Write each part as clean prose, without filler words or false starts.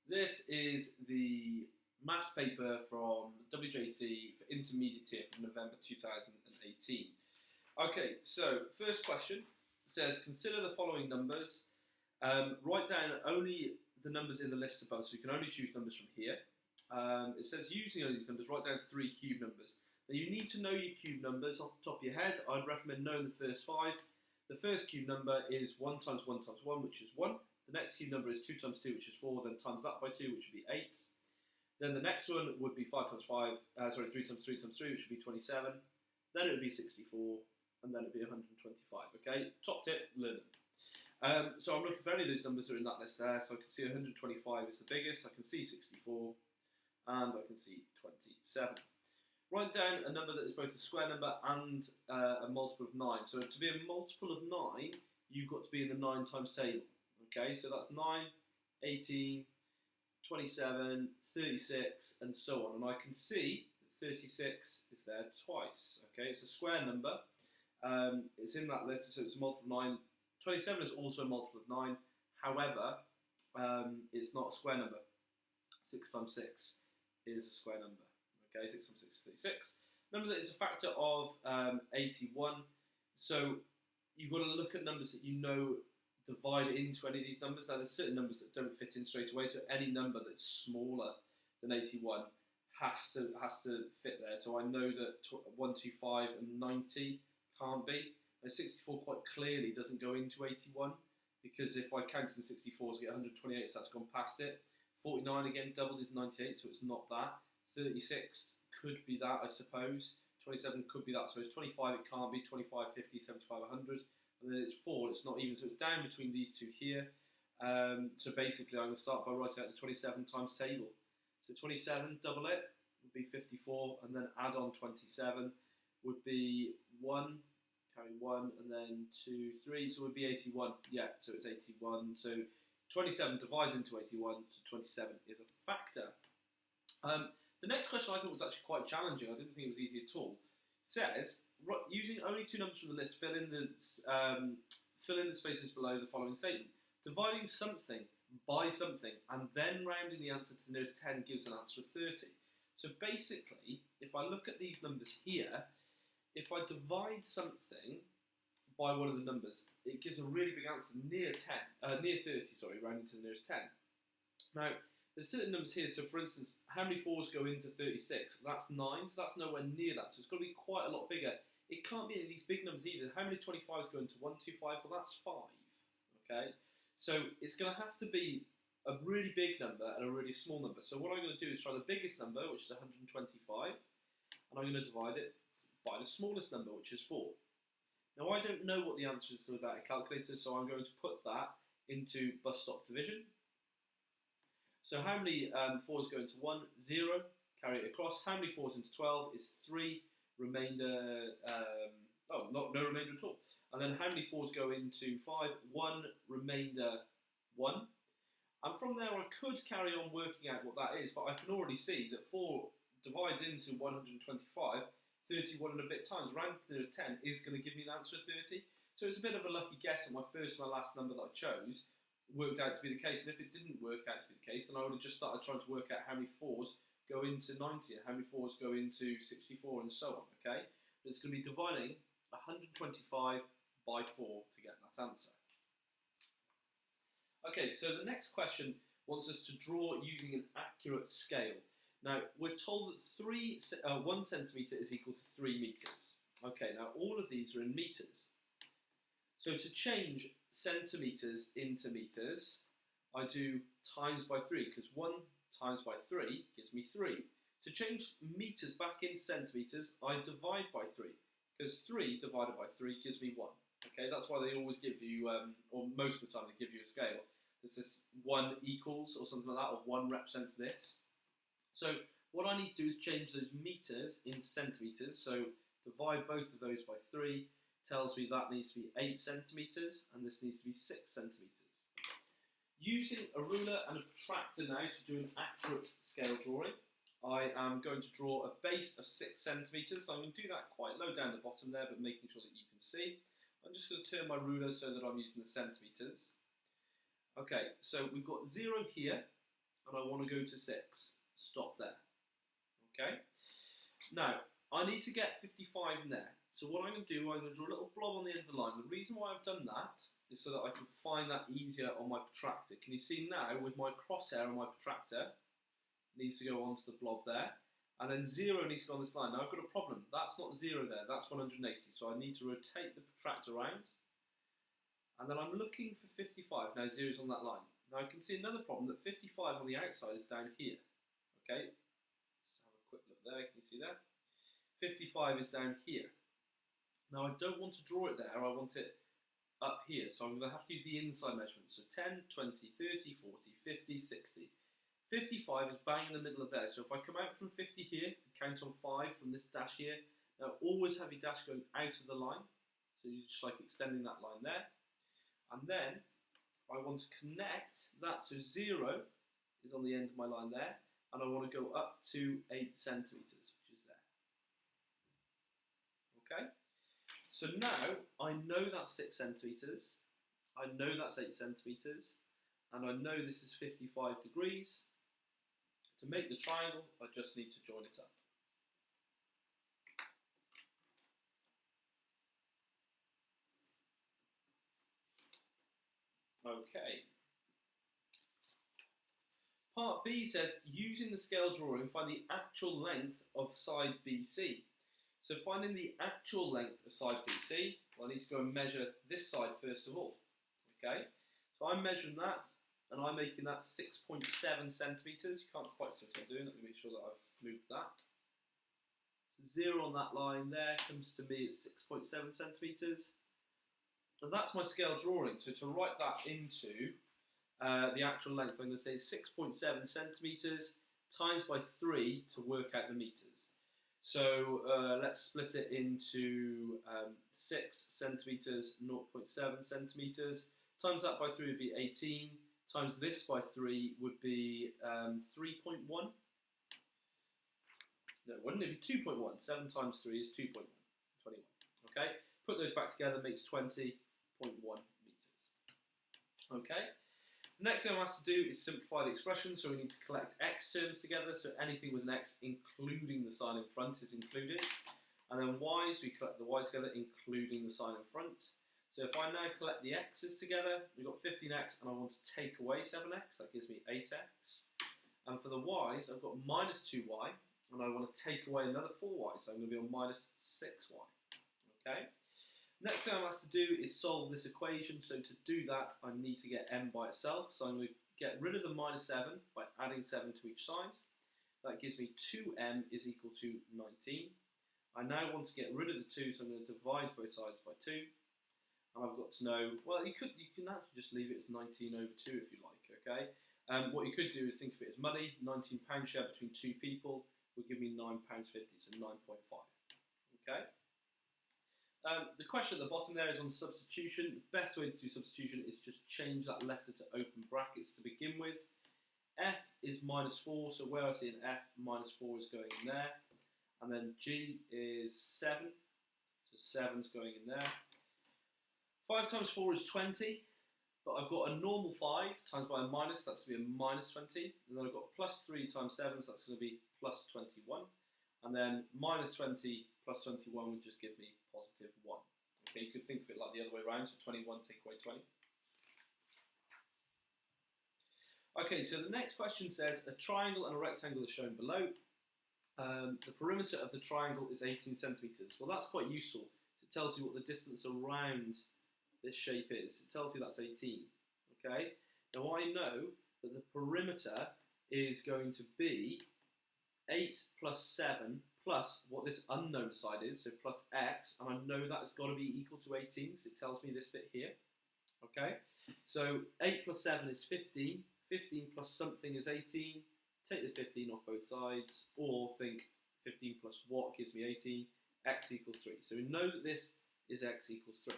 This is the maths paper from WJEC for intermediate tier from November 2018. Okay, so first question says, consider the following numbers. Write down only the numbers in the list above, so you can only choose numbers from here. It says, using only these numbers, write down 3 cube numbers. Now you need to know your cube numbers off the top of your head. I'd recommend knowing the first 5. The first cube number is 1 times 1 times 1, which is 1. The next cube number is 2 times 2, which is 4, then times that by 2, which would be 8. Then the next one would be 5 times 3 times 3 times 3, which would be 27. Then it would be 64, and then it would be 125, okay? Top tip, learn them. So I'm looking for any of those numbers that are in that list there, so I can see 125 is the biggest, I can see 64, and I can see 27. Write down a number that is both a square number and a multiple of 9. So to be a multiple of 9, you've got to be in the 9 times table. Okay, so that's 9, 18, 27, 36, and so on. And I can see that 36 is there twice. Okay, it's a square number. It's in that list, so it's a multiple of 9. 27 is also a multiple of 9. However, it's not a square number. 6 times 6 is a square number. Okay, 6 times 6 is 36. Number that is a factor of 81. So you've got to look at numbers that you know divide into any of these numbers. Now, there's certain numbers that don't fit in straight away, so any number that's smaller than 81 has to fit there. So I know that 125 and 90 can't be. Now, 64 quite clearly doesn't go into 81, because if I count in 64s, I get 128, so that's gone past it. 49 again, doubled is 98, so it's not that. 36 could be that, I suppose. 27 could be that, I suppose. 25 it can't be. 25, 50, 75, 100. And then it's 4, it's not even, so it's down between these two here. So basically I'm going to start by writing out the 27 times table. So 27, double it, would be 54, and then add on 27 would be 1, carry 1, and then 2, 3, so it would be 81. Yeah, so it's 81. So 27 divides into 81, so 27 is a factor. The next question I thought was actually quite challenging. I didn't think it was easy at all. It says, using only 2 numbers from the list, fill in the spaces below the following statement. Dividing something by something and then rounding the answer to the nearest 10 gives an answer of 30. So basically, if I look at these numbers here, if I divide something by one of the numbers, it gives a really big answer near 30, rounding to the nearest 10. Now, there's certain numbers here, so for instance, how many 4s go into 36? That's 9, so that's nowhere near that, so it's got to be quite a lot bigger. It can't be any of these big numbers either. How many 25s go into 125? Well, that's 5, okay? So it's going to have to be a really big number and a really small number. So what I'm going to do is try the biggest number, which is 125, and I'm going to divide it by the smallest number, which is 4. Now, I don't know what the answer is without a calculator, so I'm going to put that into bus stop division. So how many 4s go into 1? 0. Carry it across. How many 4s into 12 is 3. Remainder, no remainder at all. And then how many 4s go into 5? 1. Remainder 1. And from there I could carry on working out what that is, but I can already see that 4 divides into 125, 31 and a bit times. Round to the 10 is going to give me an answer of 30. So it's a bit of a lucky guess that my first and my last number that I chose worked out to be the case, and if it didn't work out to be the case, then I would have just started trying to work out how many 4s go into 90 and how many 4s go into 64 and so on, okay? But it's going to be dividing 125 by 4 to get that answer. Okay, so the next question wants us to draw using an accurate scale. Now, we're told that 1 centimetre is equal to 3 metres. Okay, now all of these are in metres. So to change centimetres into metres, I do times by 3, because 1 times by 3 gives me 3. To change metres back in centimetres, I divide by 3, because 3 divided by 3 gives me 1. Okay, that's why they always give you, or most of the time they give you a scale. There's this 1 equals, or something like that, or 1 represents this. So what I need to do is change those metres into centimetres, so divide both of those by 3, tells me that needs to be 8 centimetres, and this needs to be 6 centimetres. Using a ruler and a protractor now to do an accurate scale drawing, I am going to draw a base of 6 centimetres. So I'm going to do that quite low down the bottom there, but making sure that you can see. I'm just going to turn my ruler so that I'm using the centimetres. Okay, so we've got 0 here, and I want to go to 6. Stop there. Okay? Now, I need to get 55 in there. So what I'm going to do, I'm going to draw a little blob on the end of the line. The reason why I've done that is so that I can find that easier on my protractor. Can you see now, with my crosshair on my protractor, it needs to go onto the blob there. And then 0 needs to go on this line. Now I've got a problem. That's not 0 there, that's 180. So I need to rotate the protractor around. And then I'm looking for 55. Now 0's on that line. Now I can see another problem, that 55 on the outside is down here. Okay, let's have a quick look there. Can you see that? 55 is down here. Now I don't want to draw it there, I want it up here. So I'm going to have to use the inside measurements. So 10, 20, 30, 40, 50, 60. 55 is bang in the middle of there. So if I come out from 50 here, and count on 5 from this dash here, now always have your dash going out of the line. So you're just like extending that line there. And then I want to connect that, so 0 is on the end of my line there, and I want to go up to 8 centimetres, which is there. Okay? So now I know that's 6 centimetres, I know that's 8 centimetres, and I know this is 55 degrees. To make the triangle, I just need to join it up. Okay. Part B says, using the scale drawing, find the actual length of side BC. So finding the actual length of side BC, well, I need to go and measure this side first of all. Okay, so I'm measuring that, and I'm making that 6.7 centimetres. You can't quite see what I'm doing. Let me make sure that I've moved that. So 0 on that line there comes to me at 6.7 centimetres. And that's my scale drawing. So to write that into the actual length, I'm going to say 6.7 centimetres times by 3 to work out the metres. So let's split it into 6 centimetres, 0.7 centimetres. Times that by 3 would be 18. Times this by 3 would be 3.1. No, wouldn't it be 2.1? 7 times 3 is 2.1, 21. Okay, put those back together, makes 20.1 metres. Okay, the next thing I have to do is simplify the expression, so we need to collect x terms together, so anything with an x, including the sign in front, is included. And then y's, we collect the y's together, including the sign in front. So if I now collect the x's together, we've got 15x, and I want to take away 7x, that gives me 8x. And for the y's, I've got minus 2y, and I want to take away another 4y, so I'm going to be on minus 6y. Okay? Next thing I'm asked to do is solve this equation. So to do that, I need to get m by itself. So I'm going to get rid of the minus 7 by adding 7 to each side. That gives me 2m is equal to 19. I now want to get rid of the 2, so I'm going to divide both sides by 2. And I've got to know, well, you can actually just leave it as 19 over 2 if you like, okay? What you could do is think of it as money. £19 shared between 2 people will give me £9.50, so 9.5, okay? The question at the bottom there is on substitution. The best way to do substitution is just change that letter to open brackets to begin with. F is minus 4, so where I see an F, minus 4 is going in there. And then G is 7, so 7's going in there. 5 times 4 is 20, but I've got a normal 5 times by a minus, that's going to be a minus 20. And then I've got plus 3 times 7, so that's going to be plus 21. And then minus 20 plus 21 would just give me positive 1. Okay, you could think of it like the other way around, so 21 take away 20. Okay, so the next question says, a triangle and a rectangle is shown below. The perimeter of the triangle is 18 centimetres. Well, that's quite useful. It tells you what the distance around this shape is. It tells you that's 18. Okay, now I know that the perimeter is going to be 8 plus 7 plus what this unknown side is, so plus x, and I know that's got to be equal to 18 because it tells me this bit here. Okay, so 8 plus 7 is 15, 15 plus something is 18, take the 15 off both sides, or think 15 plus what gives me 18, x equals 3. So we know that this is x equals 3.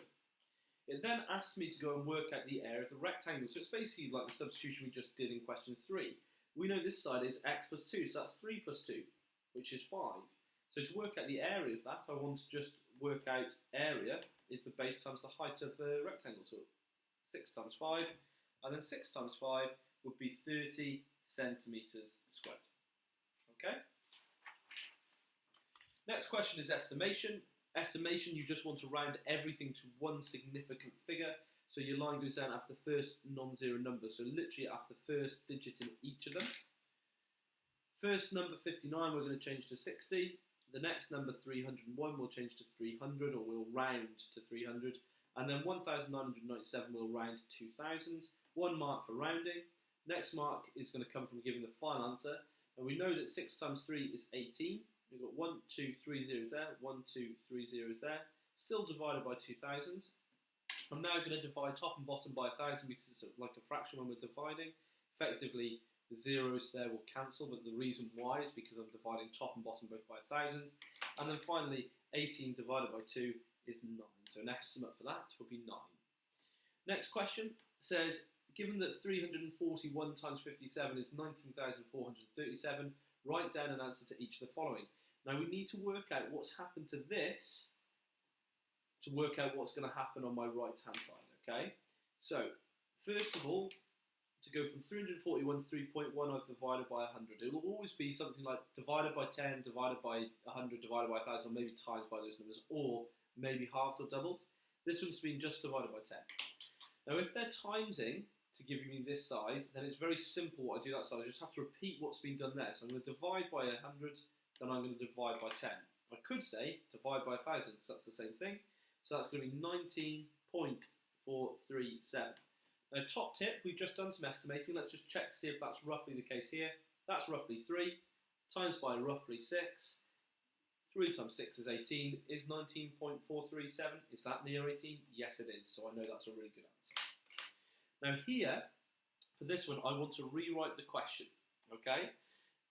It then asks me to go and work out the area of the rectangle, so it's basically like the substitution we just did in question 3. We know this side is x plus 2, so that's 3 plus 2, which is 5. So to work out the area of that, I want to just work out area is the base times the height of the rectangle. So 6 times 5, and then 6 times 5 would be 30 centimetres squared. Okay? Next question is estimation. Estimation, you just want to round everything to one significant figure. So your line goes down after the first non-zero number. So literally after the first digit in each of them. First number 59 we're going to change to 60. The next number 301 will change to 300, or we'll round to 300. And then 1997 will round to 2000. 1 mark for rounding. Next mark is going to come from giving the final answer. And we know that 6 times 3 is 18. We've got 1, 2, 3 zeros there, 1, 2, 3 zeros there. Still divided by 2000. I'm now going to divide top and bottom by 1000 because it's like a fraction when we're dividing. Effectively, the zeros there will cancel, but the reason why is because I'm dividing top and bottom both by 1000. And then finally, 18 divided by 2 is 9. So an estimate for that will be 9. Next question says, given that 341 times 57 is 19,437, write down an answer to each of the following. Now we need to work out what's happened to this to work out what's going to happen on my right hand side, okay? So, first of all, to go from 341 to 3.1, I've divided by 100. It will always be something like divided by 10, divided by 100, divided by 1,000, or maybe times by those numbers, or maybe halved or doubled. This one's been just divided by 10. Now, if they're timesing to give me this size, then it's very simple what I do that side. I just have to repeat what's been done there. So I'm going to divide by 100, then I'm going to divide by 10. I could say divide by 1,000, because that's the same thing. So that's going to be 19.437. Now, top tip, we've just done some estimating. Let's just check to see if that's roughly the case here. That's roughly 3, times by roughly 6. 3 times 6 is 18. Is 19.437, is that near 18? Yes, it is. So I know that's a really good answer. Now here, for this one, I want to rewrite the question. Okay?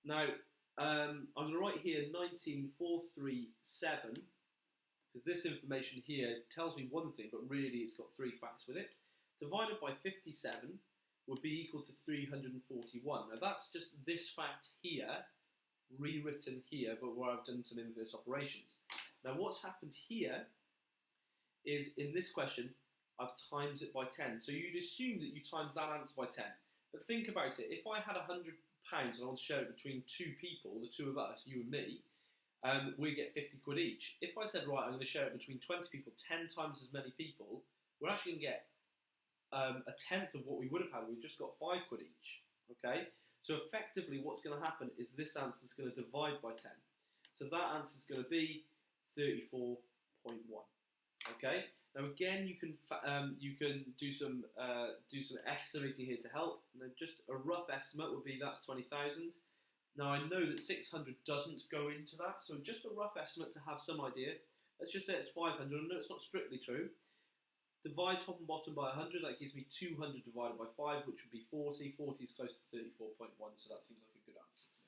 Now, I'm going to write here 19.437, because this information here tells me one thing, but really it's got 3 facts with it. Divided by 57 would be equal to 341. Now that's just this fact here, rewritten here, but where I've done some inverse operations. Now what's happened here is, in this question, I've times it by 10. So you'd assume that you times that answer by 10. But think about it. If I had £100 and I want to share it between 2 people, the 2 of us, you and me, we get 50 quid each. If I said, right, I'm going to share it between 20 people, 10 times as many people, we're actually going to get a tenth of what we would have had. We've just got 5 quid each. Okay? So effectively what's going to happen is this answer is going to divide by 10. So that answer is going to be 34.1. Okay? Now again, you can do some estimating here to help. Now just a rough estimate would be that's 20,000. Now I know that 600 doesn't go into that, so just a rough estimate to have some idea. Let's just say it's 500. I know it's not strictly true. Divide top and bottom by 100, that gives me 200 divided by 5, which would be 40. 40 is close to 34.1, so that seems like a good answer to me.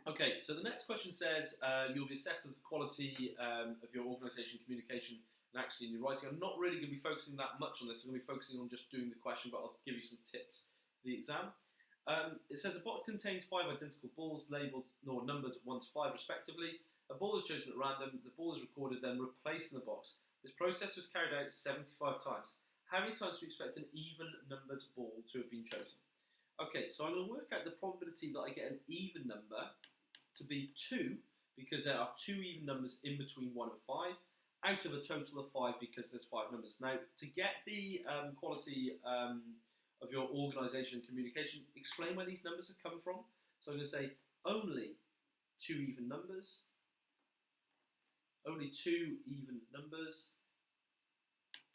Okay, so the next question says, you'll be assessed with the quality of your organisation, communication, and actually in your writing. I'm not really going to be focusing that much on this. I'm going to be focusing on just doing the question, but I'll give you some tips for the exam. It says a box contains 5 identical balls labelled nor numbered 1 to 5 respectively. A ball is chosen at random, the ball is recorded, then replaced in the box. This process was carried out 75 times. How many times do you expect an even numbered ball to have been chosen? Okay, so I'm going to work out the probability that I get an even number to be 2, because there are 2 even numbers in between 1 and 5, out of a total of 5 because there's 5 numbers. Now, to get the quality of your organisation and communication, explain where these numbers have come from. So I'm going to say only 2 even numbers, only 2 even numbers,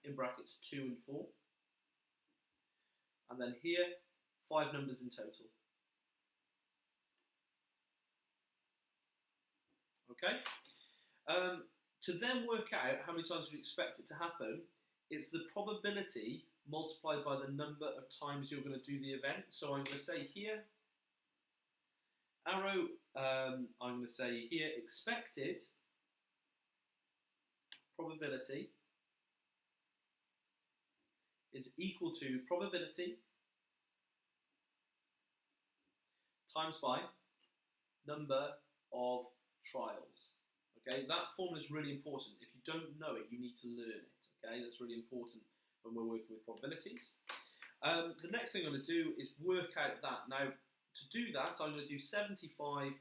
in brackets 2 and 4, and then here 5 numbers in total. Okay? To then work out how many times we expect it to happen, it's the probability multiplied by the number of times you're going to do the event. So I'm going to say here, arrow, I'm going to say here, expected probability is equal to probability times by number of trials. Okay, that formula is really important. If you don't know it, you need to learn it. Okay, that's really important when we're working with probabilities. The next thing I'm going to do is work out that. Now, to do that, I'm going to do 75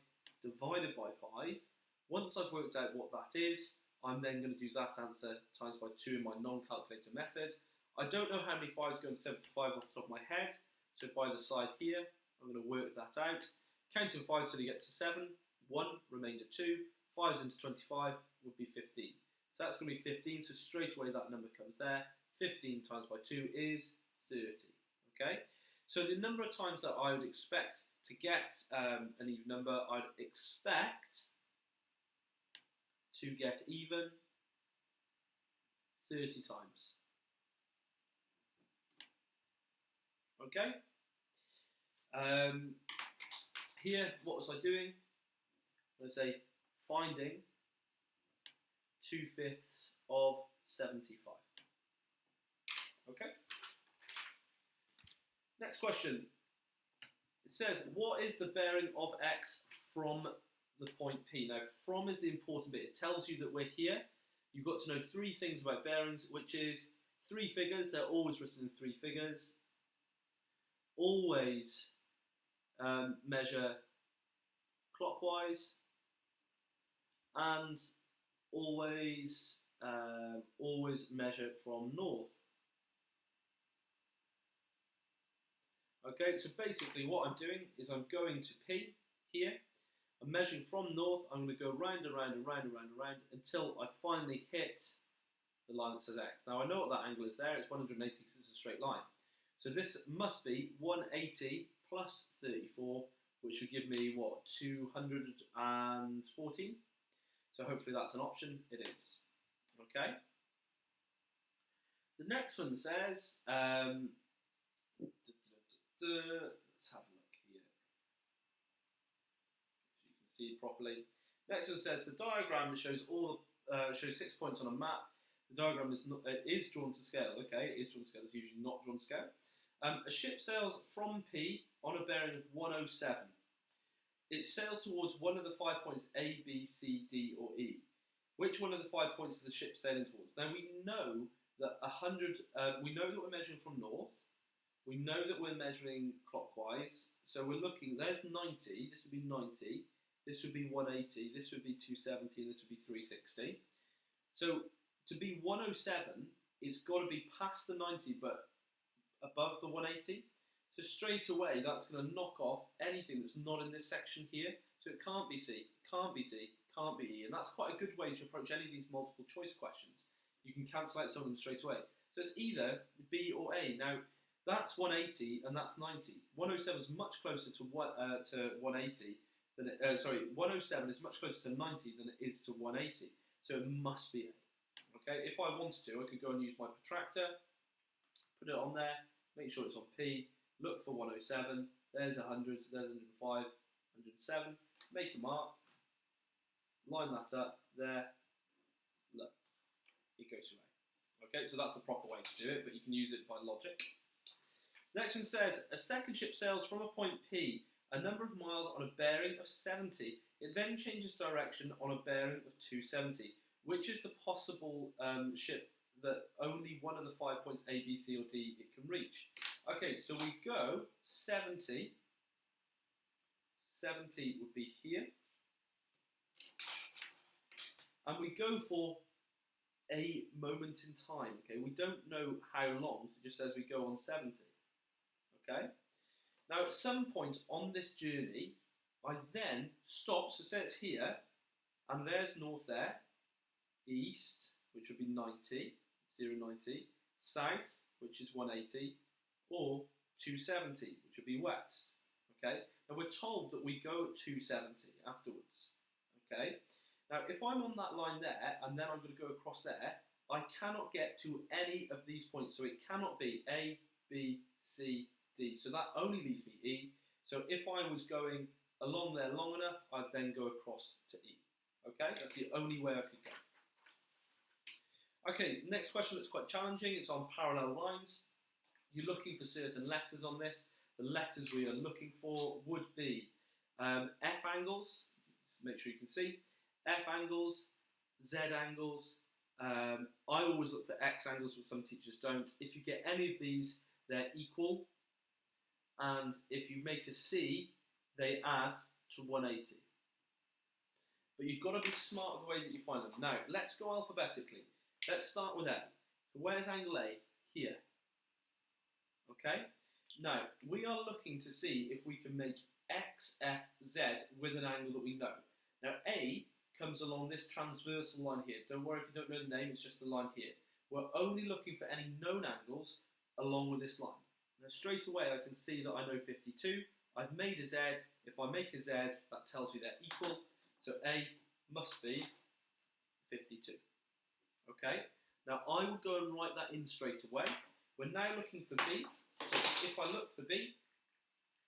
divided by 5. Once I've worked out what that is, I'm then going to do that answer times by 2 in my non-calculator method. I don't know how many 5s go into 75 off the top of my head, so by the side here, I'm going to work that out. Counting 5 till you get to 7, 1, remainder 2, 5s into 25 would be 15. So that's going to be 15, so straight away that number comes there. 15 times by 2 is 30, okay? So the number of times that I would expect to get an even number, I'd expect to get even 30 times. Okay? Here, what was I doing? Let's say finding 2/5 of 75. Okay? Next question. It says, what is the bearing of x from the point P? Now, from is the important bit. It tells you that we're here. You've got to know 3 things about bearings, which is 3 figures. They're always written in 3 figures. Always measure clockwise, and always measure from north. Okay, so basically what I'm doing is I'm going to P here. I'm measuring from north. I'm going to go round and round and round and round and round until I finally hit the line that says X. Now I know what that angle is there. It's 180 because it's a straight line. So this must be 180 plus 34, which would give me, what, 214? So hopefully that's an option. It is. Okay. The next one says, let's have a look here so you can see it properly. Next one says the diagram shows shows 6 points on a map. The diagram is drawn to scale. Okay, it is drawn to scale. It's usually not drawn to scale. A ship sails from P on a bearing of 107. It sails towards one of the 5 points A, B, C, D, or E. Which one of the 5 points is the ship sailing towards? Now we know that we know that we're measuring from north. We know that we're measuring clockwise. So we're looking. There's 90. This would be 90. This would be 180. This would be 270. This would be 360. So to be 107, it's got to be past the 90, but above the 180. So straight away, that's going to knock off anything that's not in this section here. So it can't be C, can't be D, can't be E. And that's quite a good way to approach any of these multiple choice questions. You can cancel out some of them straight away. So it's either B or A. Now, that's 180 and that's 90. 107 is much closer to 180 than 107 is much closer to 90 than it is to 180. So it must be A. Okay, if I wanted to, I could go and use my protractor, put it on there, make sure it's on P, look for 107, there's 100, there's 105, 107, make a mark, line that up, there, look, it goes away. Okay, so that's the proper way to do it, but you can use it by logic. Next one says, a second ship sails from a point P a number of miles on a bearing of 70. It then changes direction on a bearing of 270. Which is the possible ship that only one of the 5 points A, B, C, or D it can reach? Okay, so we go 70. 70 would be here. And we go for a moment in time. Okay, we don't know how long, so it just says we go on 70. Okay? Now, at some point on this journey, I then stop, so say it's here, and there's north there. East, which would be 90, 090, south, which is 180, or 270, which would be west. Okay, now we're told that we go at 270 afterwards. Okay, now if I'm on that line there and then I'm going to go across there, I cannot get to any of these points, so it cannot be A, B, C, D. So that only leaves me E. So if I was going along there long enough, I'd then go across to E. Okay, that's the only way I could go. Okay, next question looks quite challenging. It's on parallel lines. You're looking for certain letters on this. The letters we are looking for would be F angles, make sure you can see, F angles, Z angles. I always look for X angles, but some teachers don't. If you get any of these, they're equal. And if you make a C, they add to 180. But you've got to be smart with the way that you find them. Now, let's go alphabetically. Let's start with A. So where's angle A? Here. Okay? Now, we are looking to see if we can make X, F, Z with an angle that we know. Now, A comes along this transversal line here. Don't worry if you don't know the name, it's just the line here. We're only looking for any known angles along with this line. Now, straight away, I can see that I know 52. I've made a Z. If I make a Z, that tells me they're equal. So A must be 52. Okay? Now, I will go and write that in straight away. We're now looking for B. So if I look for B,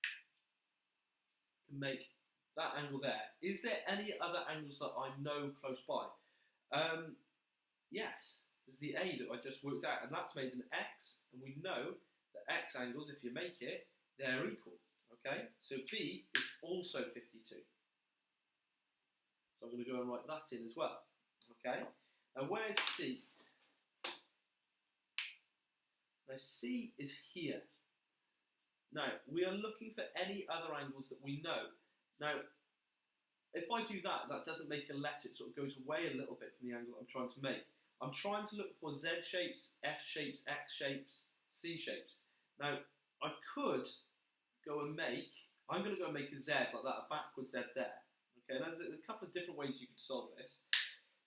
I can make that angle there. Is there any other angles that I know close by? Yes, there's the A that I just worked out, and that's made an X, and we know that X angles, if you make it, they're equal. Okay, so B is also 52. So I'm going to go and write that in as well. Okay, now where's C? Now C is here. Now we are looking for any other angles that we know. Now if I do that, that doesn't make a letter, it sort of goes away a little bit from the angle I'm trying to make. I'm trying to look for Z shapes, F shapes, X shapes, C shapes. Now I could go and make, I'm going to go and make a Z like that, a backward Z there. Okay, now there's a couple of different ways you could solve this.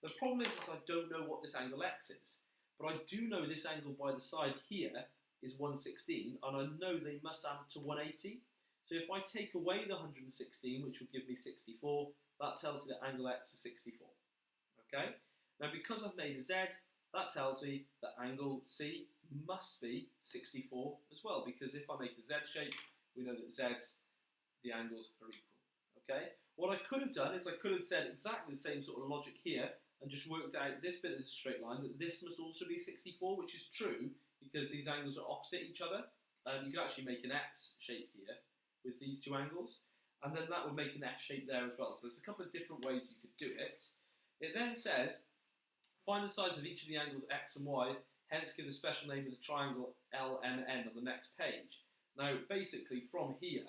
The problem is I don't know what this angle X is, but I do know this angle by the side here is 116, and I know they must add up to 180. So if I take away the 116, which will give me 64, that tells me that angle X is 64. Okay, now because I've made a Z, that tells me that angle C must be 64 as well, because if I make a Z shape, we know that Z's, the angles are equal. Okay? What I could have done is I could have said exactly the same sort of logic here and just worked out this bit is a straight line, that this must also be 64, which is true because these angles are opposite each other. You could actually make an X shape here with these two angles, and then that would make an F shape there as well. So there's a couple of different ways you could do it. It then says, find the sides of each of the angles X and Y, hence give the special name of the triangle LMN on the next page. Now, basically, from here,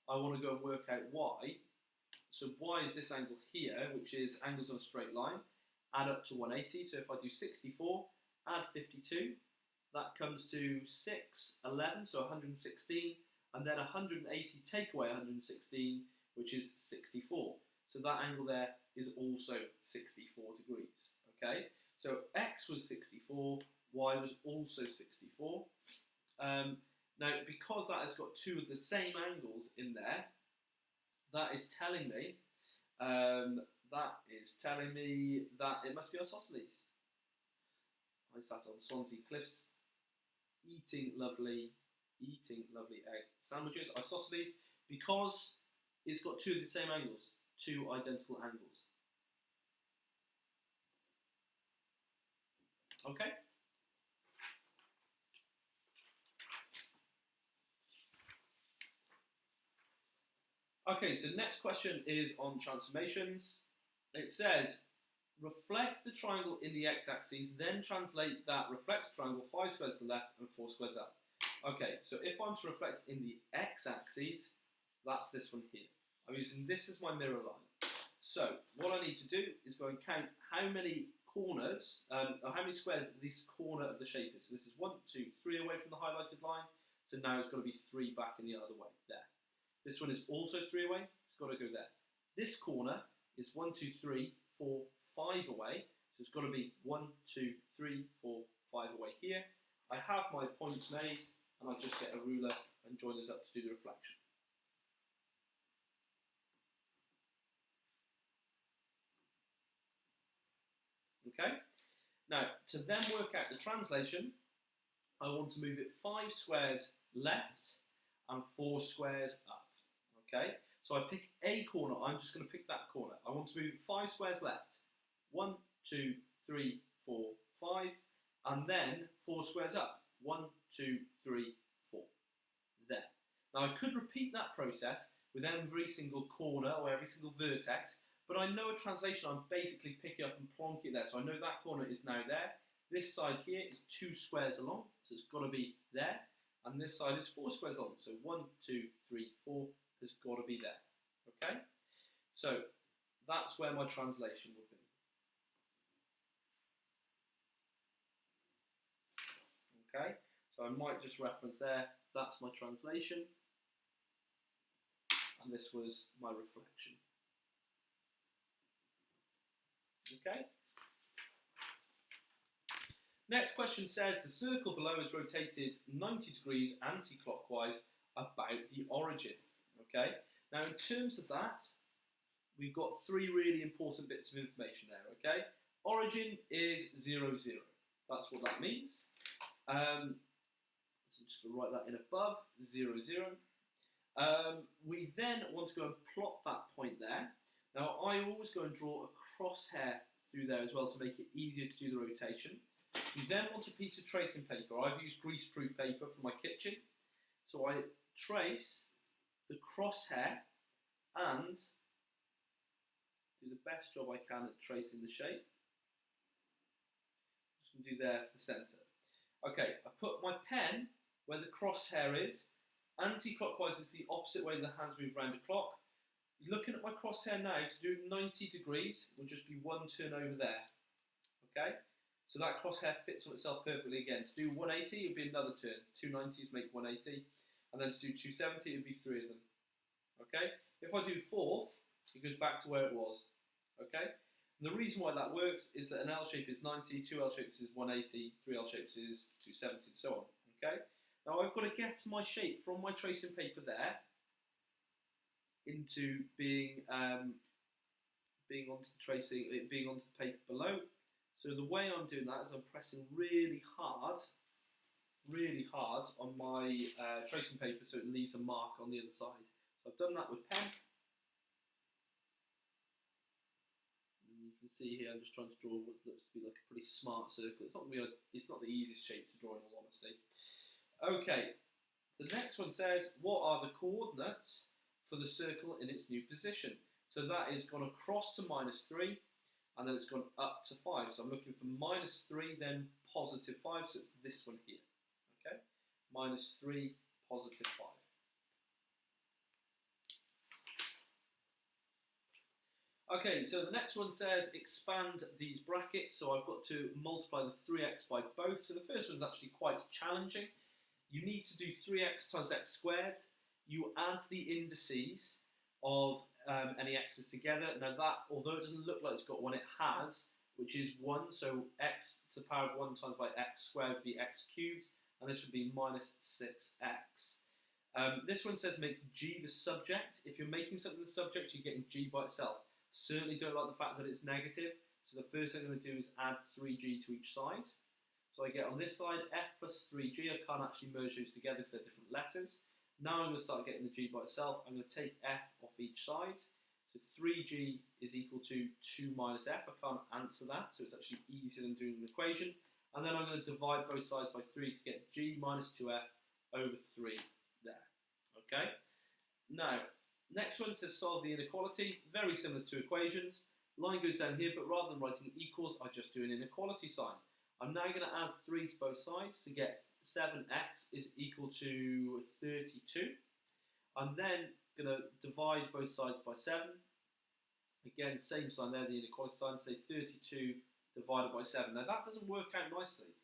I want to go and work out Y. So Y is this angle here, which is angles on a straight line, add up to 180. So if I do 64, add 52, that comes to 611, so 116, and then 180 take away 116, which is 64. So that angle there is also 64 degrees. Okay, so X was 64, Y was also 64. Now, because that has got two of the same angles in there, that is telling me that it must be isosceles. I sat on Swansea Cliffs eating lovely egg sandwiches. Isosceles, because it's got two of the same angles, two identical angles. Okay? Okay, so next question is on transformations. It says, reflect the triangle in the x-axis, then translate that reflected triangle 5 squares to the left and 4 squares up. Okay, so if I'm to reflect in the x-axis, that's this one here. I'm using this as my mirror line. So what I need to do is go and count how many corners, or how many squares this corner of the shape is. So this is 1, 2, 3 away from the highlighted line. So now it's got to be 3 back in the other way, there. This one is also 3 away, it's got to go there. This corner is 1, 2, 3, 4, 5 away, so it's got to be 1, 2, 3, 4, 5 away here. I have my points made, and I just get a ruler and join those up to do the reflection. Okay, now to then work out the translation, I want to move it 5 squares left and 4 squares up. Okay, so I pick a corner, I'm just going to pick that corner. I want to move 5 squares left. 1, 2, 3, 4, 5, and then 4 squares up. 1, 2, 3, 4. There. Now I could repeat that process with every single corner or every single vertex, but I know a translation, I'm basically picking up and plonking it there. So I know that corner is now there. This side here is 2 squares along, so it's got to be there. And this side is 4 squares long, so 1, 2, 3, 4 has got to be there. Okay? So that's where my translation would be. Okay? So I might just reference there, that's my translation. And this was my reflection. Okay? Next question says, the circle below is rotated 90 degrees anti-clockwise about the origin. Okay? Now in terms of that, we've got 3 really important bits of information there. Okay? Origin is 0, 0. That's what that means. So I'm just going to write that in above, 0, 0. We then want to go and plot that point there. Now I always go and draw a crosshair through there as well to make it easier to do the rotation. You then want a piece of tracing paper. I've used greaseproof paper for my kitchen. So I trace the crosshair and do the best job I can at tracing the shape. Just going to do there for the centre. Okay, I put my pen where the crosshair is. Anti-clockwise is the opposite way the hands move around the clock. Looking at my crosshair now, to do 90 degrees will just be 1 turn over there. Okay? So that crosshair fits on itself perfectly again. To do 180, it would be another turn. 2 90s make 180. And then to do 270, it would be 3 of them. Okay? If I do 4th, it goes back to where it was. Okay? And the reason why that works is that an L shape is 90, 2 L shapes is 180, 3 L shapes is 270, and so on. Okay? Now I've got to get my shape from my tracing paper there into being onto the paper below. So the way I'm doing that is I'm pressing really hard on my tracing paper so it leaves a mark on the other side. So I've done that with pen. And you can see here I'm just trying to draw what looks to be like a pretty smart circle. It's not the easiest shape to draw in all honesty. Okay, the next one says, what are the coordinates for the circle in its new position? So that is gone across to -3, and then it's gone up to 5. So I'm looking for -3, then +5, so it's this one here. Okay, -3, +5. Okay, so the next one says expand these brackets. So I've got to multiply the 3x by both. So the first one's actually quite challenging. You need to do 3x times x squared. You add the indices of any x's together. Now that, although it doesn't look like it's got one, it has, which is 1. So x to the power of 1 times by x squared would be x cubed, and this would be -6x. This one says make g the subject. If you're making something the subject, you're getting g by itself. Certainly don't like the fact that it's negative, so the first thing I'm going to do is add 3g to each side. So I get on this side f plus 3g. I can't actually merge those together because they're different letters. Now I'm going to start getting the g by itself. I'm going to take f off each side. So 3g is equal to 2 minus f. I can't answer that, so it's actually easier than doing an equation. And then I'm going to divide both sides by 3 to get g minus 2f over 3 there. Okay? Now, next one says solve the inequality. Very similar to equations. Line goes down here, but rather than writing equals, I just do an inequality sign. I'm now going to add 3 to both sides to get 7x is equal to 32. I'm then going to divide both sides by 7. Again, same sign there, the inequality sign, say 32 divided by 7. Now that doesn't work out nicely.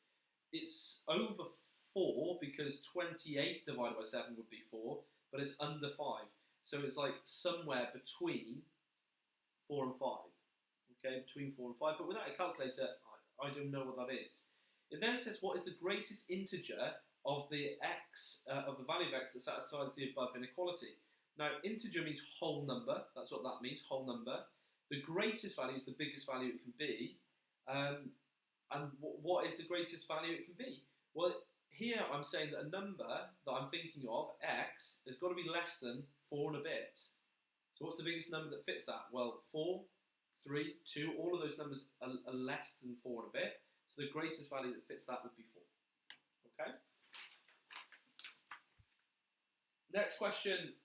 It's over 4 because 28 divided by 7 would be 4, but it's under 5. So it's like somewhere between 4 and 5. Okay, between 4 and 5, but without a calculator, I don't know what that is. It then says what is the greatest integer of the value of x that satisfies the above inequality. Now, integer means whole number. That's what that means, whole number. The greatest value is the biggest value it can be. And what is the greatest value it can be? Well, here I'm saying that a number that I'm thinking of, x, has got to be less than 4 and a bit. So what's the biggest number that fits that? Well, 4, 3, 2, all of those numbers are less than 4 and a bit. So the greatest value that fits that would be 4. Okay? Next question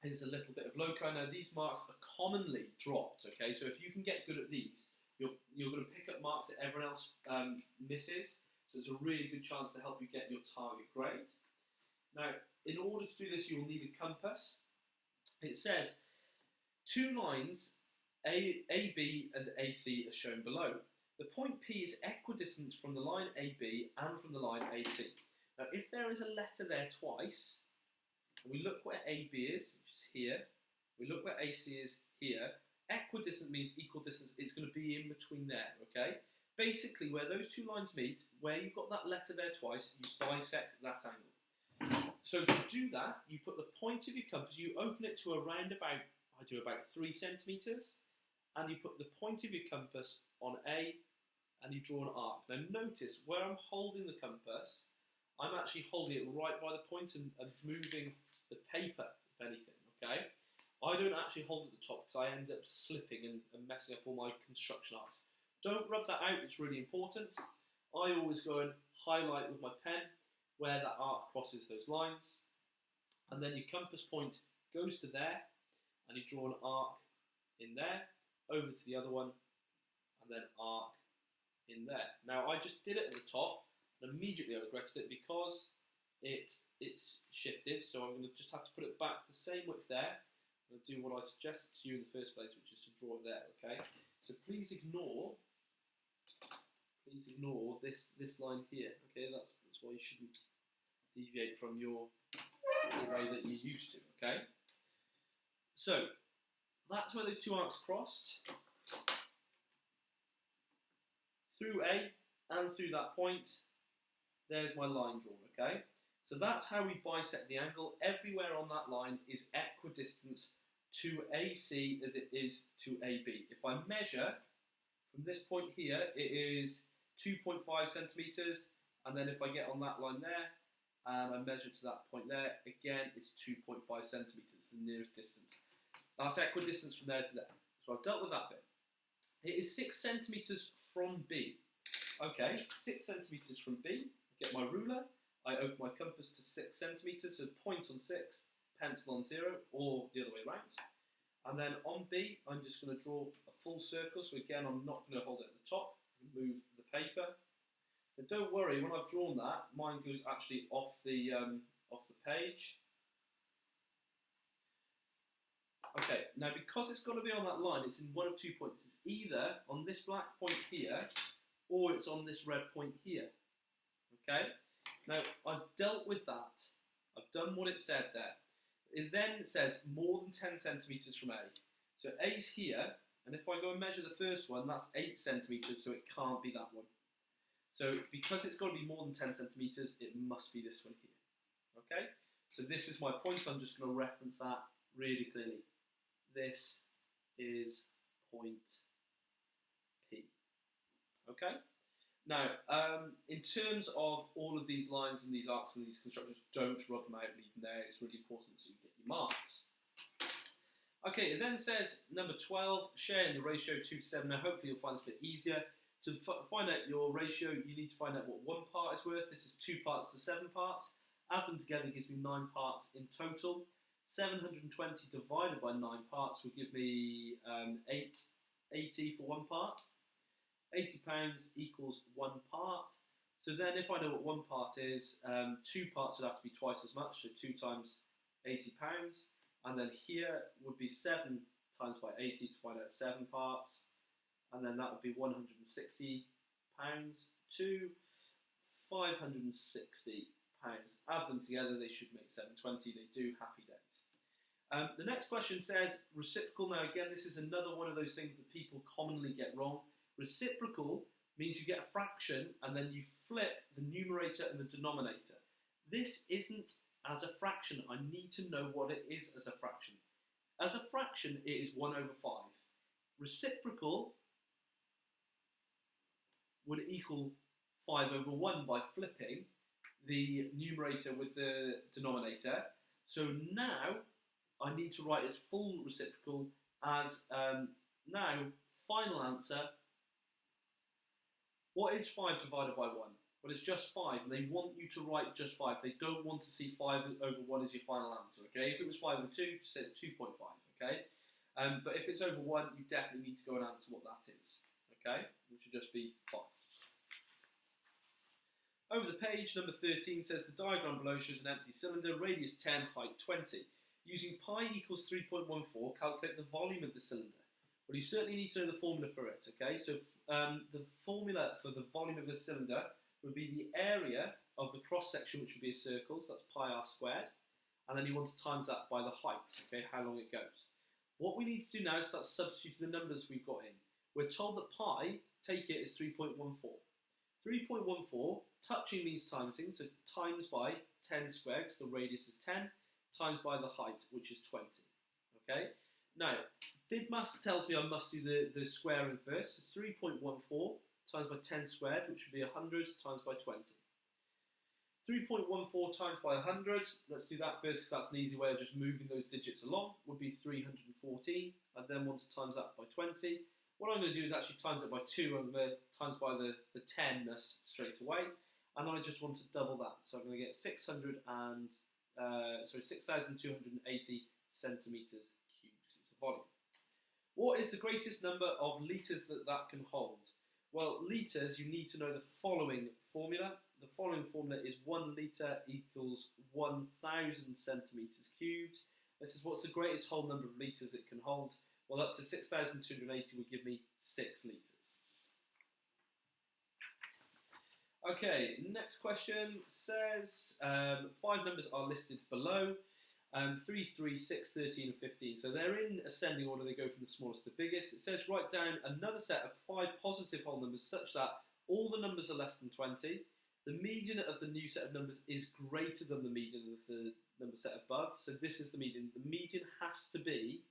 is a little bit of loci. Now these marks are commonly dropped, okay, so if you can get good at these, you're going to pick up marks that everyone else misses, so it's a really good chance to help you get your target grade. Now, in order to do this, you'll need a compass. It says, two lines, AB and AC, are shown below. The point P is equidistant from the line AB and from the line AC. Now, if there is a letter there twice, we look where AB is, which is here, we look where AC is here, equidistant means equal distance, it's going to be in between there, okay? Basically, where those two lines meet, where you've got that letter there twice, you bisect that angle. So to do that, you put the point of your compass, you open it to around about, I do about 3 centimetres, and you put the point of your compass on A, and you draw an arc. Now notice, where I'm holding the compass, I'm actually holding it right by the point and moving the paper, if anything, okay? I don't actually hold it at the top because I end up slipping and messing up all my construction arcs. Don't rub that out, it's really important. I always go and highlight with my pen where that arc crosses those lines. And then your compass point goes to there, and you draw an arc in there, over to the other one, and then arc in there. Now I just did it at the top, and immediately I regretted it because it's shifted, so I'm going to just have to put it back the same width there. I'm going to do what I suggested to you in the first place, which is to draw it there, okay? So please ignore this line here, okay? That's why you shouldn't deviate from the way that you're used to, okay? So that's where those two arcs crossed, through A and through that point. There's my line drawn, okay? So that's how we bisect the angle. Everywhere on that line is equidistant to AC as it is to AB. If I measure from this point here, it is 2.5 centimetres, and then if I get on that line there, and I measure to that point there, again, it's 2.5 centimetres, the nearest distance. That's equidistance from there to there. So I've dealt with that bit. It is 6 centimetres from B. Okay, 6 centimetres from B. I get my ruler, I open my compass to 6 centimetres, so point on 6, pencil on 0, or the other way around. And then on B, I'm just going to draw a full circle, so again, I'm not going to hold it at the top, move the paper. But don't worry, when I've drawn that, mine goes actually off the page. Okay, now because it's got to be on that line, it's in one of 2 points. It's either on this black point here, or it's on this red point here. Okay? Now, I've dealt with that. I've done what it said there. It then says more than 10 centimetres from A. So A's here, and if I go and measure the first one, that's 8 centimetres, so it can't be that one. So because it's got to be more than 10 centimetres, it must be this one here. Okay? So this is my point, so I'm just going to reference that really clearly. This is point P. Okay? Now, in terms of all of these lines and these arcs and these constructions, don't rub them out, leave them there. It's really important so you get your marks. Okay, it then says, number 12, sharing the ratio 2 to 7. Now, hopefully you'll find this a bit easier. To find out your ratio, you need to find out what 1 part is worth. This is 2 parts to 7 parts. Add them together gives me 9 parts in total. 720 divided by 9 parts will give me 80 for 1 part. £80 equals 1 part. So then if I know what 1 part is, 2 parts would have to be twice as much, so 2 times £80. And then here would be 7 times by 80 to find out 7 parts. And then that would be £160 to £560. Add them together, they should make 720. They do, happy days. The next question says reciprocal. Now again, this is another one of those things that people commonly get wrong. Reciprocal means you get a fraction and then you flip the numerator and the denominator. This isn't as a fraction. I need to know what it is as a fraction. As a fraction, it is 1 over 5. Reciprocal would equal 5 over 1 by flipping the numerator with the denominator. So now I need to write its full reciprocal as now final answer. What is 5 divided by 1? Well, it's just 5, and they want you to write just 5. They don't want to see 5 over 1 as your final answer, okay? If it was 5 over 2, just say it's 2.5, okay? But if it's over 1, you definitely need to go and answer what that is, okay? Which should just be 5. Over the page, number 13 says the diagram below shows an empty cylinder, radius 10, height 20. Using pi equals 3.14, calculate the volume of the cylinder. Well, you certainly need to know the formula for it, okay? So the formula for the volume of the cylinder would be the area of the cross-section, which would be a circle, so that's pi r squared, and then you want to times that by the height, okay, how long it goes. What we need to do now is start substituting the numbers we've got in. We're told that pi, take it, is 3.14. 3.14, touching means timesing, so times by 10 squared, because the radius is 10, times by the height, which is 20, okay? Now, BidMaster tells me I must do the squaring first, so 3.14 times by 10 squared, which would be 100 times by 20. 3.14 times by 100, let's do that first because that's an easy way of just moving those digits along, would be 314. I then want to times that by 20. What I'm going to do is actually times it by 2, I'm going to times by the 10ness straight away, and I just want to double that. So I'm going to get 6,280 centimetres cubed. It's a volume. What is the greatest number of litres that can hold? Well, litres, you need to know the following formula. The following formula is 1 litre equals 1,000 centimetres cubed. This is what's the greatest whole number of litres it can hold. Well, up to 6,280 would give me 6 litres. Okay, next question says 5 numbers are listed below. 3, 3, 6, 13 and 15. So they're in ascending order, they go from the smallest to the biggest. It says write down another set of 5 positive whole numbers such that all the numbers are less than 20. The median of the new set of numbers is greater than the median of the number set above. So this is the median. The median has to be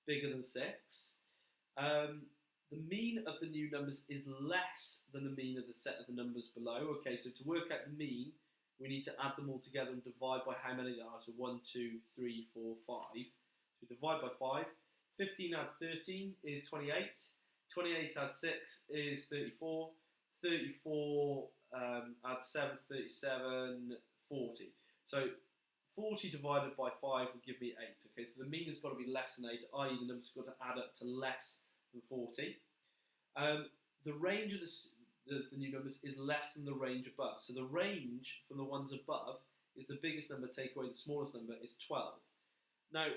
bigger than 6. The mean of the new numbers is less than the mean of the set of the numbers below. Okay, so to work out the mean, we need to add them all together and divide by how many there are. So 1, 2, 3, 4, 5. So divide by 5. 15 add 13 is 28. 28 add 6 is 34. 34 add 7 is 37. 40. So 40 divided by 5 will give me 8. Okay, so the mean has got to be less than 8, i.e. the numbers have got to add up to less than 40. The range of the new numbers is less than the range above. So the range from the ones above is the biggest number, take away the smallest number is 12. Now,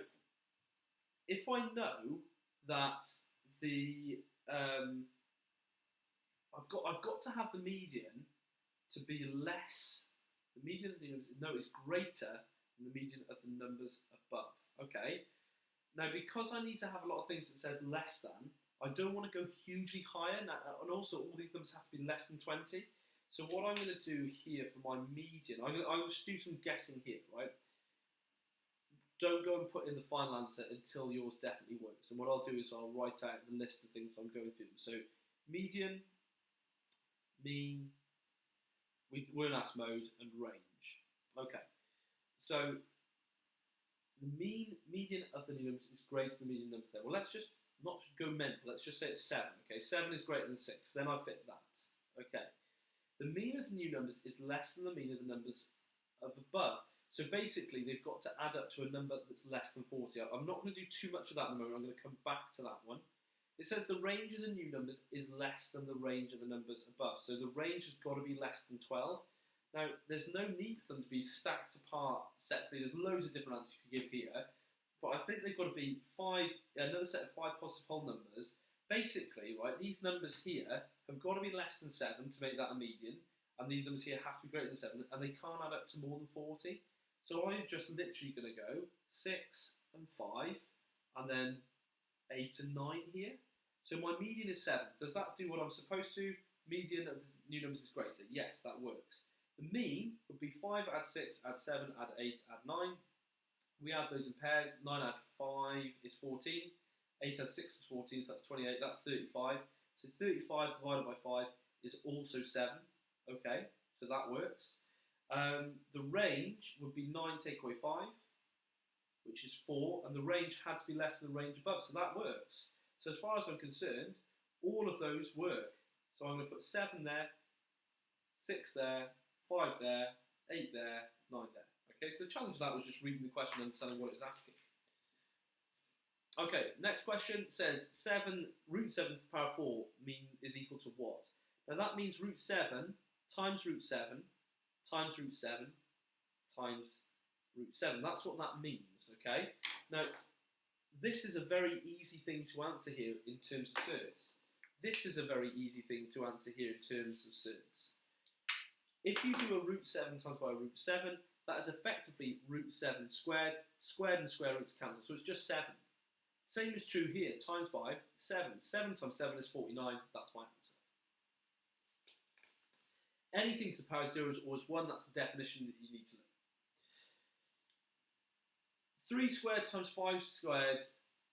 if I know that the I've got to have the median to be less. The median of the numbers is greater than the median of the numbers above. Okay. Now, because I need to have a lot of things that says less than, I don't want to go hugely higher, and also all these numbers have to be less than 20. So what I'm going to do here for my median, I'll just do some guessing here, right? Don't go and put in the final answer until yours definitely works. And what I'll do is I'll write out the list of things I'm going through. So median, mean, we're in AS mode, and range. Okay, so the median of the new numbers is greater than the median numbers there. Well, let's just not go mental. Let's just say it's 7. Okay, 7 is greater than 6. Then I fit that. Okay, the mean of the new numbers is less than the mean of the numbers of above. So basically, they've got to add up to a number that's less than 40. I'm not going to do too much of that in a moment. I'm going to come back to that one. It says the range of the new numbers is less than the range of the numbers above. So the range has got to be less than 12. Now, there's no need for them to be stacked apart separately. There's loads of different answers you can give here. But I think they've got to be another set of 5 positive whole numbers. Basically, right, these numbers here have got to be less than 7 to make that a median. And these numbers here have to be greater than 7. And they can't add up to more than 40. So I'm just literally going to go 6 and 5. And then 8 and 9 here. So my median is 7. Does that do what I'm supposed to? Median of the new numbers is greater. Yes, that works. The mean would be 5 add 6, add 7, add 8, add 9. We add those in pairs. 9 add 5 is 14. 8 add 6 is 14, so that's 28. That's 35. So 35 divided by 5 is also 7. Okay, so that works. The range would be 9 take away 5, which is 4. And the range had to be less than the range above, so that works. So as far as I'm concerned, all of those work. So I'm going to put 7 there, 6 there, 5 there, 8 there, 9 there. Okay, so the challenge of that was just reading the question and understanding what it was asking. Okay, next question says root 7 to the power of 4 is equal to what? Now that means root 7 times root 7 times root 7 times root 7. That's what that means, okay? Now, this is a very easy thing to answer here in terms of surds. This is a very easy thing to answer here in terms of surds. If you do a root 7 times by root 7, that is effectively root 7 squared. Squared and square roots cancel, so it's just 7. Same is true here, times by 7. 7 times 7 is 49, that's my answer. Anything to the power of 0 is always 1, that's the definition that you need to know. 3 squared times 5 squared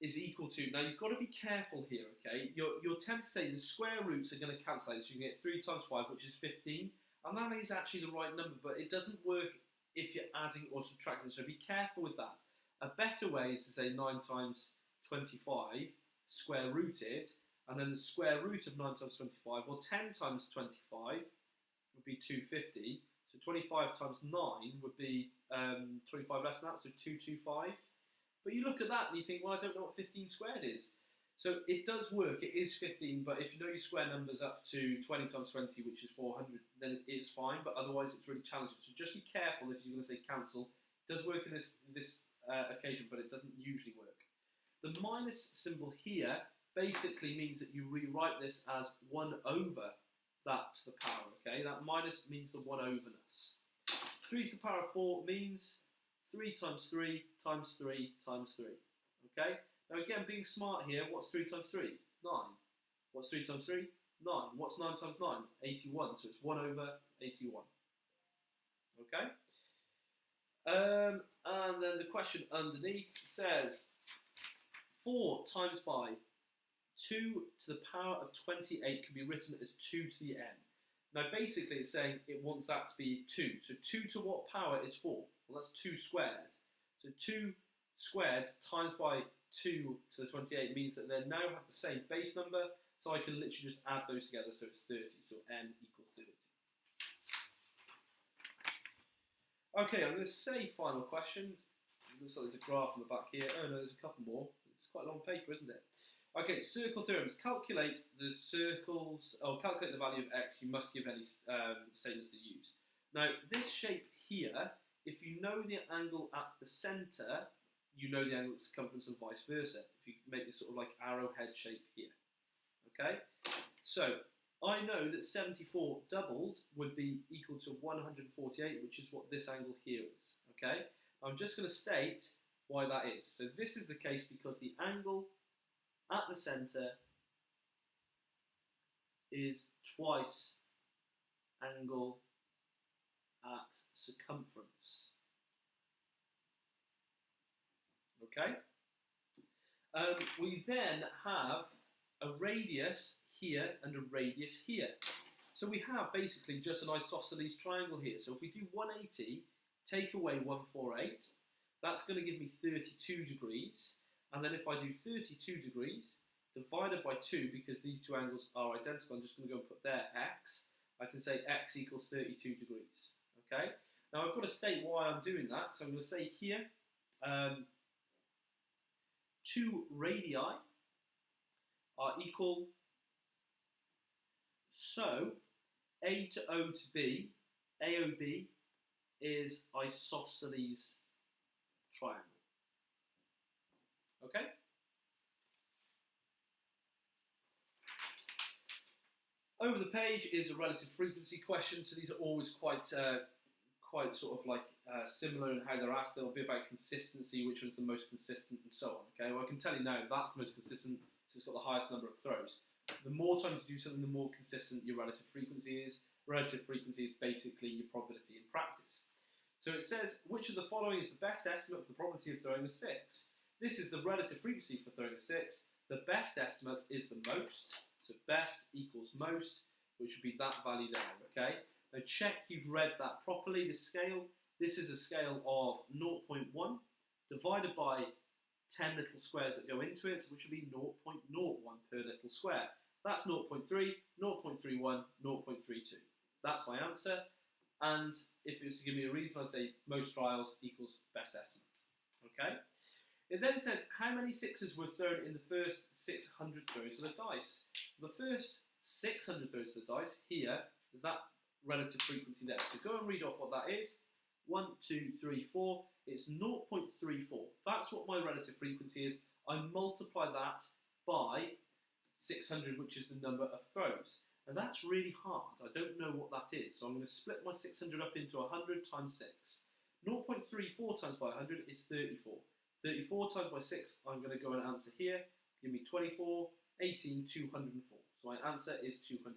is equal to, now you've got to be careful here, okay? You're tempted to say the square roots are going to cancel out, so you can get 3 times 5, which is 15, and that is actually the right number, but it doesn't work if you're adding or subtracting, so be careful with that. A better way is to say 9 times 25 square rooted, and then the square root of 9 times 25, or 10 times 25 would be 250, so 25 times 9 would be 25 less than that, so 225. But you look at that and you think, well, I don't know what 15 squared is. So it does work, it is 15, but if you know your square numbers up to 20 times 20, which is 400, then it is fine, but otherwise it's really challenging. So just be careful if you're going to say cancel. It does work in this occasion, but it doesn't usually work. The minus symbol here basically means that you rewrite this as 1 over that to the power, okay? That minus means the 1 overness. 3 to the power of 4 means 3 times 3 times 3 times 3, okay? Now again, being smart here, what's 3 times 3? 9. What's 3 times 3? 9. What's 9 times 9? 81, so it's 1 over 81, okay? And then the question underneath says, 4 times by 2 to the power of 28 can be written as 2 to the n. Now basically it's saying it wants that to be 2. So 2 to what power is 4? Well, that's 2 squared. So 2 squared times by 2 to the 28 means that they now have the same base number, so I can literally just add those together, so it's 30. So n equals 30. Okay, I'm going to say final question. It looks like there's a graph on the back here. Oh no, there's a couple more. It's quite a long paper, isn't it? Okay, circle theorems. Calculate the circles, or calculate the value of x. You must give any statements to use. Now, this shape here, if you know the angle at the centre, you know the angle at the circumference and vice versa. If you make this sort of like arrowhead shape here. Okay? So, I know that 74 doubled would be equal to 148, which is what this angle here is. Okay? I'm just going to state why that is. So this is the case because the angle at the centre is twice angle at circumference. Okay? We then have a radius here and a radius here. So we have basically just an isosceles triangle here. So if we do 180, take away 148, that's going to give me 32 degrees. And then if I do 32 degrees divided by 2, because these two angles are identical, I'm just going to go and put there x. I can say x equals 32 degrees. Okay? Now I've got to state why I'm doing that. So I'm going to say here, 2 radii are equal. So A to O to B, AOB is isosceles triangle. Okay? Over the page is a relative frequency question, so these are always quite sort of like similar in how they're asked. They'll be about consistency, which was the most consistent, and so on. Okay, well I can tell you now that's the most consistent, so it's got the highest number of throws. The more times you do something, the more consistent your relative frequency is. Relative frequency is basically your probability in practice. So it says, which of the following is the best estimate for the probability of throwing a 6? This is the relative frequency for throwing a 6. The best estimate is the most. So best equals most, which would be that value there, okay? Now check you've read that properly. The scale, this is a scale of 0.1 divided by 10 little squares that go into it, which would be 0.01 per little square. That's 0.3, 0.31, 0.32. That's my answer. And if it was to give me a reason, I'd say most trials equals best estimate. Okay? It then says how many sixes were thrown in the first 600 throws of the dice. The first 600 throws of the dice here is that relative frequency there. So go and read off what that is. 1, 2, 3, 4. It's 0.34. That's what my relative frequency is. I multiply that by 600, which is the number of throws. And that's really hard. I don't know what that is. So I'm going to split my 600 up into 100 times 6. 0.34 times by 100 is 34. 34 times by 6, I'm going to go and answer here. Give me 24, 18, 204. So my answer is 204.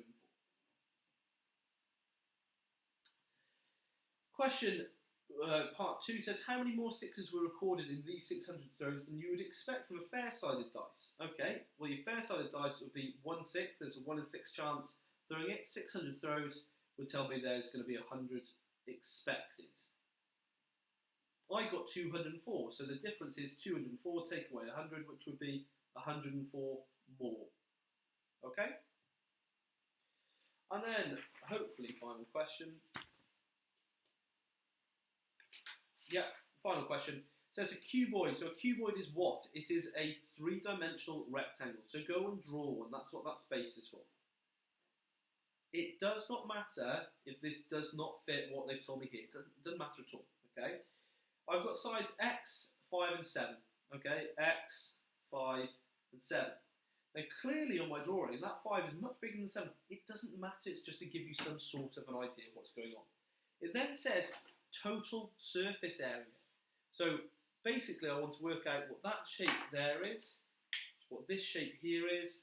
Question part 2 says, how many more sixes were recorded in these 600 throws than you would expect from a fair-sided dice? Okay, well your fair-sided dice would be 1/6. There's a 1 in 6 chance throwing it. 600 throws would tell me there's going to be 100 expected. I got 204, so the difference is 204 take away 100, which would be 104 more. Okay? And then, hopefully, final question. Yeah, final question. It says a cuboid. So a cuboid is what? It is a 3-dimensional rectangle. So go and draw one. That's what that space is for. It does not matter if this does not fit what they've told me here. It doesn't matter at all. Okay? I've got sides x, 5 and 7. Okay? X, 5 and 7. Now clearly on my drawing, that 5 is much bigger than 7. It doesn't matter. It's just to give you some sort of an idea of what's going on. It then says total surface area. So basically I want to work out what that shape there is, what this shape here is,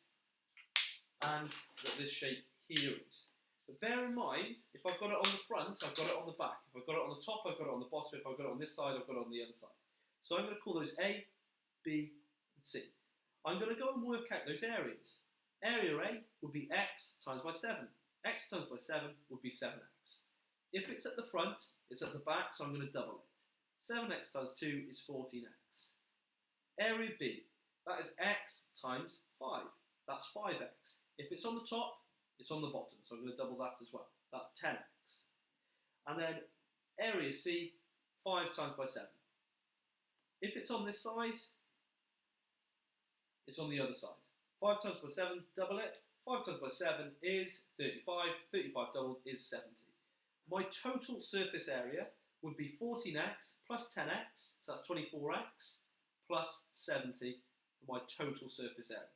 and what this shape here is. But bear in mind, if I've got it on the front, I've got it on the back. If I've got it on the top, I've got it on the bottom. If I've got it on this side, I've got it on the other side. So I'm going to call those A, B, and C. I'm going to go and work out those areas. Area A would be x times by 7. X times by 7 would be 7x. If it's at the front, it's at the back, so I'm going to double it. 7x times 2 is 14x. Area B, that is x times 5. That's 5x. If it's on the top, it's on the bottom, so I'm going to double that as well. That's 10x. And then area C, 5 times by 7. If it's on this side, it's on the other side. 5 times by 7, double it. 5 times by 7 is 35. 35 doubled is 70. My total surface area would be 14x plus 10x, so that's 24x, plus 70 for my total surface area.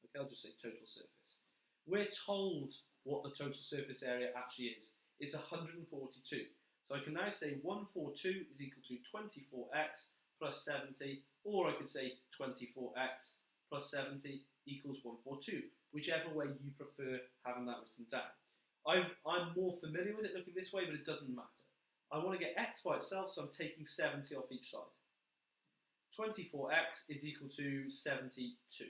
Okay, I'll just say total surface. We're told what the total surface area actually is. It's 142. So I can now say 142 is equal to 24x plus 70, or I could say 24x plus 70 equals 142, whichever way you prefer having that written down. I'm more familiar with it looking this way, but it doesn't matter. I want to get x by itself, so I'm taking 70 off each side. 24x is equal to 72.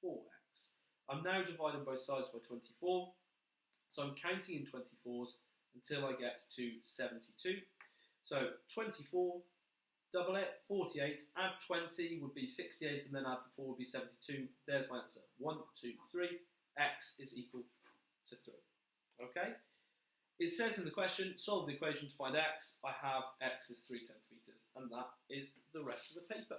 24x. I'm now dividing both sides by 24, so I'm counting in 24s until I get to 72. So 24, double it, 48, add 20 would be 68, and then add the 4 would be 72. There's my answer. 1, 2, 3. X is equal to 3. Okay? It says in the question, solve the equation to find x. I have x is 3 centimetres, and that is the rest of the paper.